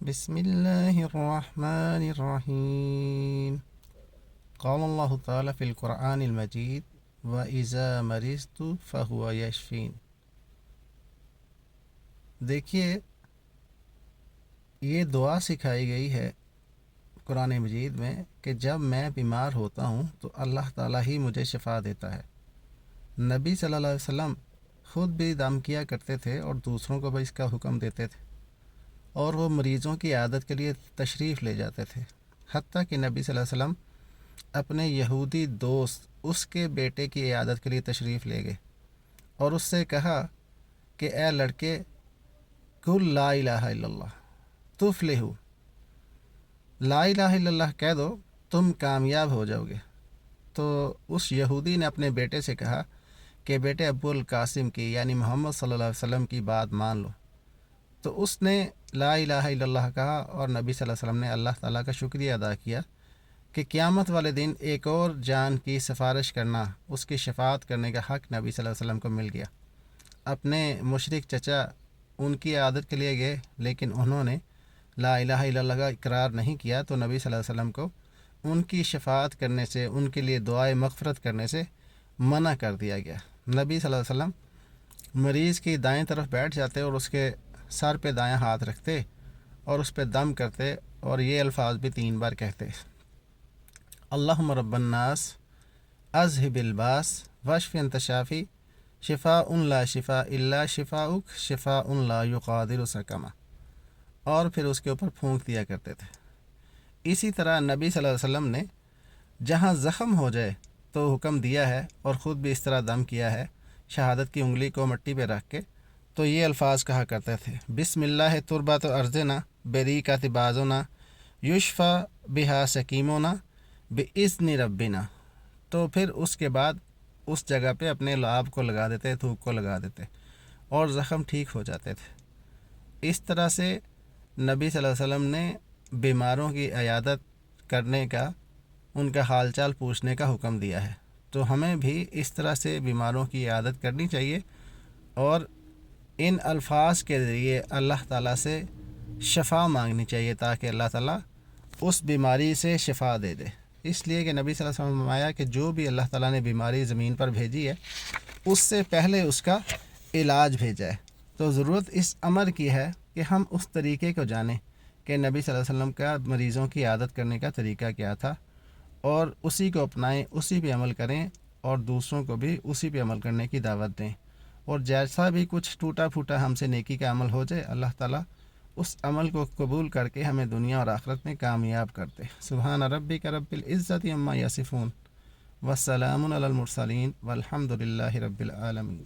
بسم اللہ الرحمن الرحیم قال اللہ تعالیٰ فی القرآن المجید وَإِذَا مَرِضْتُ فَهُوَ يَشْفِينِ۔ دیکھیے، یہ دعا سکھائی گئی ہے قرآن مجید میں کہ جب میں بیمار ہوتا ہوں تو اللہ تعالیٰ ہی مجھے شفا دیتا ہے۔ نبی صلی اللہ علیہ وسلم خود بھی دم کیا کرتے تھے اور دوسروں کو بھی اس کا حکم دیتے تھے، اور وہ مریضوں کی عیادت کے لیے تشریف لے جاتے تھے۔ حتیٰ کہ نبی صلی اللہ علیہ وسلم اپنے یہودی دوست اس کے بیٹے کی عیادت کے لیے تشریف لے گئے اور اس سے کہا کہ اے لڑکے، قل لا الہ الا اللہ تفلحوا، لا الہ الا اللہ کہہ دو، تم کامیاب ہو جاؤ گے۔ تو اس یہودی نے اپنے بیٹے سے کہا کہ بیٹے ابو القاسم کی یعنی محمد صلی اللہ علیہ وسلم کی بات مان لو۔ تو اس نے لا الہ الا اللہ کہا اور نبی صلی اللہ علیہ وسلم نے اللہ تعالیٰ کا شکریہ ادا کیا کہ قیامت والے دن ایک اور جان کی سفارش کرنا، اس کی شفاعت کرنے کا حق نبی صلی اللہ علیہ وسلم کو مل گیا۔ اپنے مشرک چچا ان کی عادت کے لیے گئے، لیکن انہوں نے لا الہ الا اللہ کا اقرار نہیں کیا، تو نبی صلی اللہ علیہ وسلم کو ان کی شفاعت کرنے سے، ان کے لیے دعائے مغفرت کرنے سے منع کر دیا گیا۔ نبی صلی اللہ علیہ وسلم مریض کی دائیں طرف بیٹھ جاتے اور اس کے سر پہ دایاں ہاتھ رکھتے اور اس پہ دم کرتے اور یہ الفاظ بھی 3 بار کہتے: اللہم رب الناس اذہب الباس واشف انت شافی شفاء لا شفاء الا شفاؤک شفاء لا یغادر سقما، اور پھر اس کے اوپر پھونک دیا کرتے تھے۔ اسی طرح نبی صلی اللہ علیہ وسلم نے جہاں زخم ہو جائے تو حکم دیا ہے اور خود بھی اس طرح دم کیا ہے، شہادت کی انگلی کو مٹی پہ رکھ کے، تو یہ الفاظ کہا کرتے تھے: بسم اللہ تربت ارضنا بریقۃ بازنا یشفا بہا سکیمونا باذن ربنا۔ تو پھر اس کے بعد اس جگہ پہ اپنے لعاب کو لگا دیتے، تھوک کو لگا دیتے اور زخم ٹھیک ہو جاتے تھے۔ اس طرح سے نبی صلی اللہ علیہ وسلم نے بیماروں کی عیادت کرنے کا، ان کا حال چال پوچھنے کا حکم دیا ہے۔ تو ہمیں بھی اس طرح سے بیماروں کی عیادت کرنی چاہیے اور ان الفاظ کے ذریعے اللہ تعالیٰ سے شفا مانگنی چاہیے تاکہ اللہ تعالیٰ اس بیماری سے شفا دے دے۔ اس لیے کہ نبی صلی اللہ علیہ وسلم نے فرمایا کہ جو بھی اللہ تعالیٰ نے بیماری زمین پر بھیجی ہے اس سے پہلے اس کا علاج بھیجا ہے۔ تو ضرورت اس امر کی ہے کہ ہم اس طریقے کو جانیں کہ نبی صلی اللہ علیہ وسلم کا مریضوں کی عیادت کرنے کا طریقہ کیا تھا، اور اسی کو اپنائیں، اسی پہ عمل کریں اور دوسروں کو بھی اسی پہ عمل کرنے کی دعوت دیں۔ اور جیسا بھی کچھ ٹوٹا پھوٹا ہم سے نیکی کا عمل ہو جائے، اللہ تعالیٰ اس عمل کو قبول کر کے ہمیں دنیا اور آخرت میں کامیاب کرتے۔ سبحان ربک رب العزت عما یصفون وسلام علی المرسلین والحمد للہ رب العالمین۔